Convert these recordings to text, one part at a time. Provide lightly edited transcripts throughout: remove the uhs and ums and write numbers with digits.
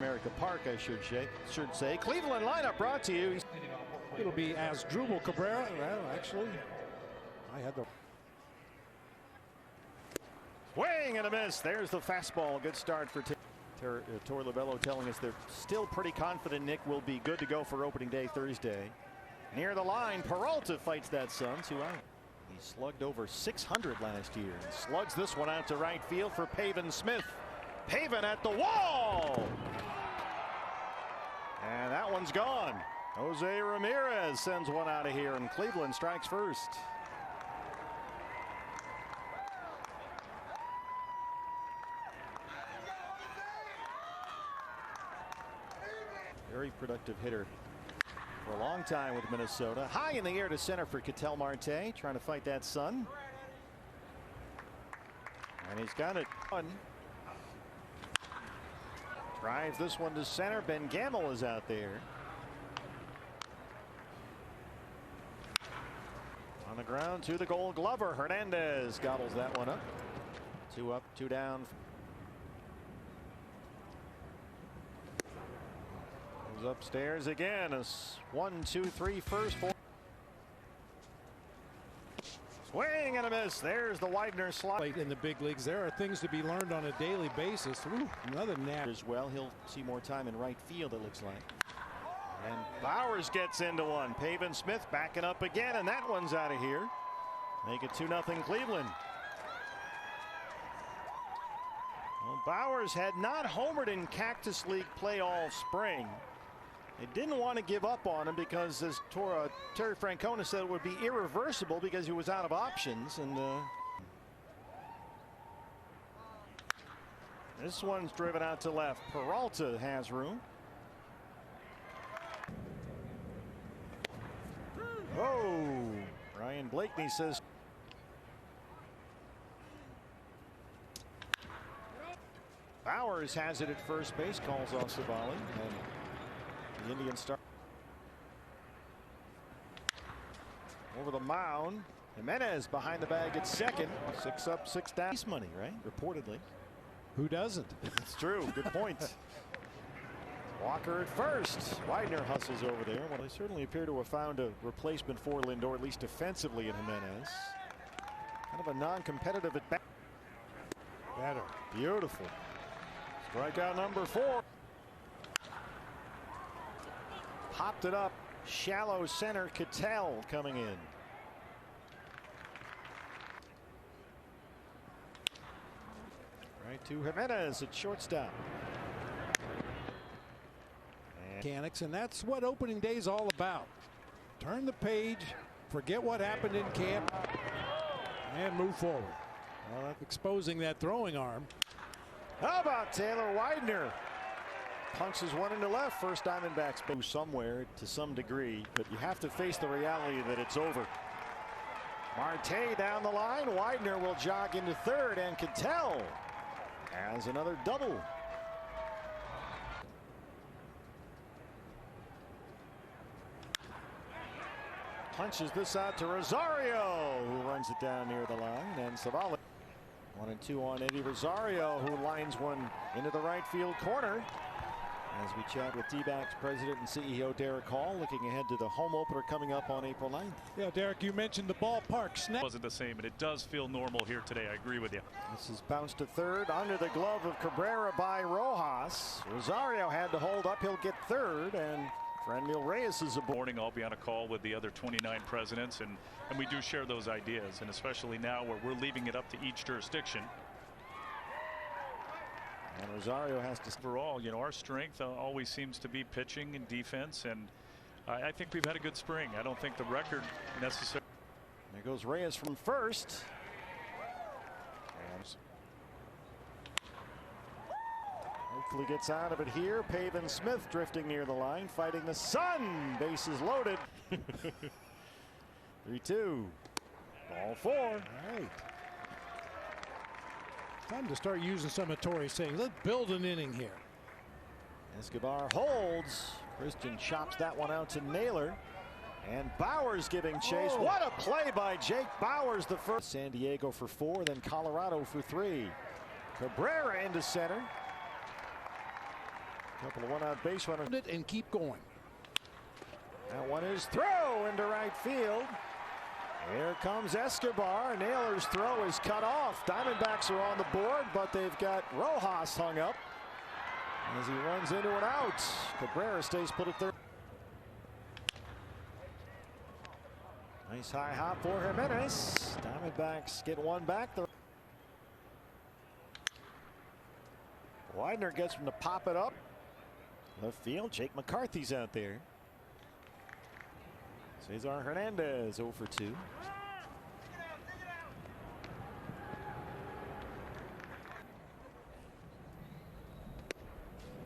America Park, I should say. Cleveland lineup brought to you. It'll be Asdrubal Cabrera. Well, actually, I had the swing and a miss. There's the fastball. Good start for Torey Lovullo, telling us they're still pretty confident Nick will be good to go for opening day Thursday. Near the line, Peralta fights that Sun. 2 out. He slugged over 600 last year and slugs this one out to right field for Pavin Smith. Pavin at the wall. And that one's gone. Jose Ramirez sends one out of here, and Cleveland strikes first. Very productive hitter for a long time with Minnesota. High in the air to center for Ketel Marte, trying to fight that Sun. And he's got it. Drives this one to center. Ben Gamel is out there. On the ground to the Gold Glover. Hernandez gobbles that one up. 2 up, 2 down. Goes upstairs again. A 1, 2, 3 first, 4. Swing and a miss. There's the Widener slide. In the big leagues, there are things to be learned on a daily basis. Ooh, another nap as well. He'll see more time in right field, it looks like. And Bauer gets into one. Pavin Smith backing up again, and that one's out of here. Make it 2-0 Cleveland. Well, Bauer had not homered in Cactus League play all spring. They didn't want to give up on him because, as Terry Francona said, it would be irreversible because he was out of options. And this one's driven out to left. Peralta has room. Oh, Bryan Blakeney says. Bowers has it at first base, calls off Civale, and the Indians start over the mound. Jimenez behind the bag at second. 6 up, 6 down. Base money, right? Reportedly. Who doesn't? That's true. Good point. Walker at first. Widener hustles over there. Well, they certainly appear to have found a replacement for Lindor, at least defensively, in Jimenez. Kind of a non-competitive at bat. Better. Beautiful. Strikeout number 4. Popped it up. Shallow center. Ketel coming in. Right to Jimenez at shortstop. Mechanics, and that's what opening day is all about. Turn the page, forget what happened in camp, and move forward. Well, exposing that throwing arm. How about Taylor Widener? Punches one into left. First Diamondbacks move somewhere to some degree, but you have to face the reality that it's over. Marte down the line. Widener will jog into third, and Ketel has another double. Punches this out to Rosario, who runs it down near the line, and Civale. 1-2 on Eddie Rosario, who lines one into the right field corner. As we chat with D-backs president and CEO Derek Hall, looking ahead to the home opener coming up on April 9th. Yeah, Derek, you mentioned the ballpark snap. Wasn't the same, and it does feel normal here today. I agree with you. This is bounced to third under the glove of Cabrera by Rojas. Rosario had to hold up. He'll get third, and Franmil Reyes is aboard. Morning, I'll be on a call with the other 29 presidents, and we do share those ideas, and especially now where we're leaving it up to each jurisdiction. And Rosario has to. Overall, you know, our strength always seems to be pitching and defense, and I think we've had a good spring. I don't think the record necessarily. There goes Reyes from first. And hopefully gets out of it here. Pavin Smith drifting near the line, fighting the Sun. Bases loaded. 3-2. Ball 4. All right. Time to start using some of Torey's sayings. Let's build an inning here. Escobar holds. Christian chops that one out to Naylor. And Bauer's giving chase. Oh. What a play by Jake Bauer's, the first. San Diego for 4, then Colorado for 3. Cabrera into center. Couple of one-out base runners. And keep going. That one is throw into right field. Here comes Escobar. Naylor's throw is cut off. Diamondbacks are on the board, but they've got Rojas hung up as he runs into an out. Cabrera stays put at third. Nice high hop for Ramirez. Diamondbacks get one back. Widener gets him to pop it up. Left field, Jake McCarthy's out there. Cesar Hernandez 0 for 2.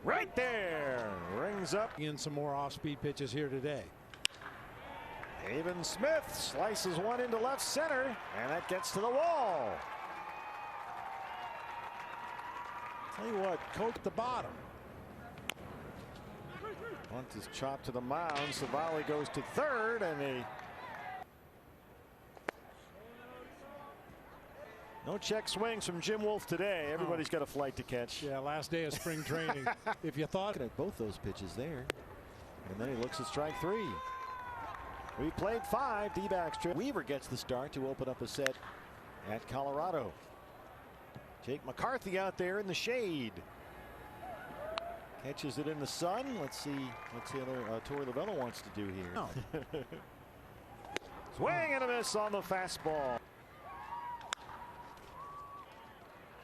Right there, rings up. In some more off-speed pitches here today. Haven Smith slices one into left center, and that gets to the wall. Tell you what, Coke the bottom. Bunt is chopped to the mound. Civale goes to third, and no check swings from Jim Wolf today. Everybody's got a flight to catch. Yeah, last day of spring training. If you thought at both those pitches there, and then he looks at strike three. We played 5. D-backs trip. Weaver gets the start to open up a set at Colorado. Jake McCarthy out there in the shade. Catches it in the sun. Let's see what Torey Lovullo wants to do here. Swing and a miss on the fastball.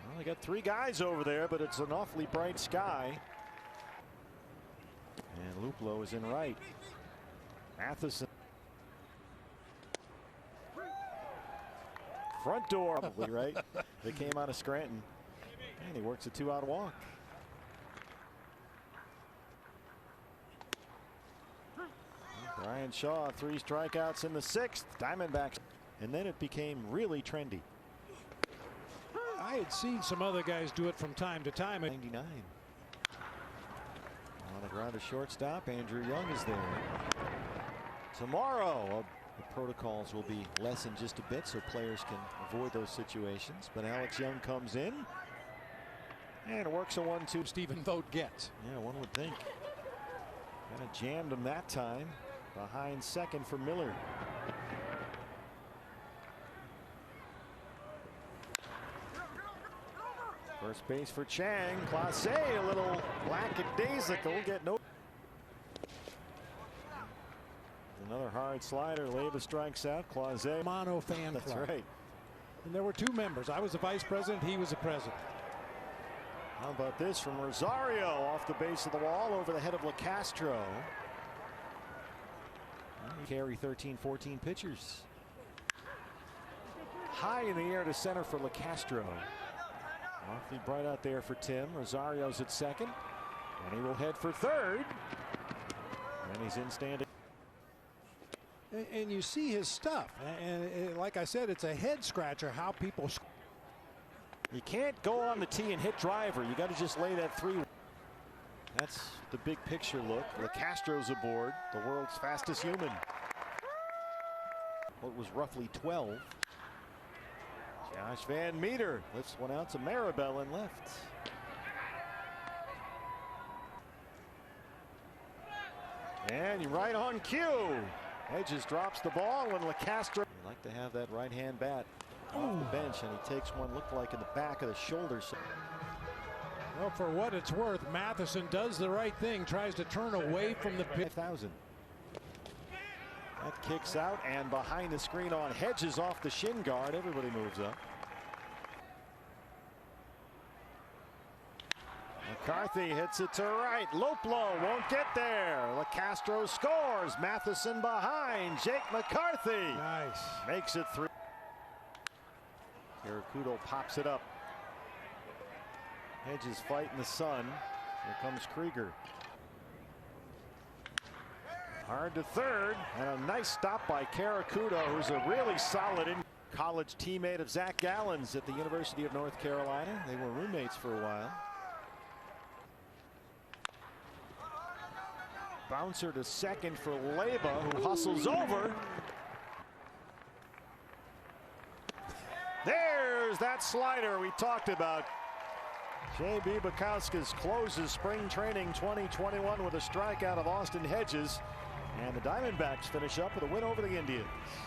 Well, they got 3 guys over there, but it's an awfully bright sky. And Luplow is in right. Matheson. Front door, probably right. They came out of Scranton, and he works a 2-out walk. Bryan Shaw, 3 strikeouts in the 6th. Diamondbacks, and then it became really trendy. I had seen some other guys do it from time to time. 99. On the ground to shortstop, Andrew Young is there. Tomorrow, the protocols will be lessened just a bit so players can avoid those situations. But Alex Young comes in and works a 1-2. Stephen Vogt gets. Yeah, one would think. Kind of jammed him that time. Behind second for Miller. First base for Chang. Clase a little lackadaisical. Get no. Another hard slider. Leyva strikes out. Clase. Mono fan That's club. right. And there were 2 members. I was the vice president. He was the president. How about this from Rosario off the base of the wall over the head of LeCastro. Carry 13-14 pitchers. High in the air to center for LeCastro. Awfully bright out there for Tim. Rosario's at second, and he will head for third. And he's in standing. And you see his stuff. And like I said, it's a head scratcher how people. You can't go on the tee and hit driver. You got to just lay that 3. That's the big picture look. LeCastro's aboard, the world's fastest human. What was roughly 12. Josh Van Meter lifts one out to Maribel and left. And right on cue. Hedges drops the ball when LeCastro. You'd like to have that right hand bat off the bench, and he takes one looked like in the back of the shoulder. Well, for what it's worth, Matheson does the right thing, tries to turn away from the pitch. 5,000. That kicks out, and behind the screen on Hedges off the shin guard. Everybody moves up. McCarthy hits it to right. Luplow won't get there. LeCastro scores. Matheson behind. Jake McCarthy. Nice. Makes it 3. Caracudo pops it up. Hedges fight in the sun. Here comes Krieger. Hard to third, and a nice stop by Caracudo, who's a really solid college teammate of Zach Gallen's at the University of North Carolina. They were roommates for a while. Bouncer to second for Leyva, who hustles over. There's that slider we talked about. J.B. Bukowskis closes spring training 2021 with a strikeout of Austin Hedges. And the Diamondbacks finish up with a win over the Indians.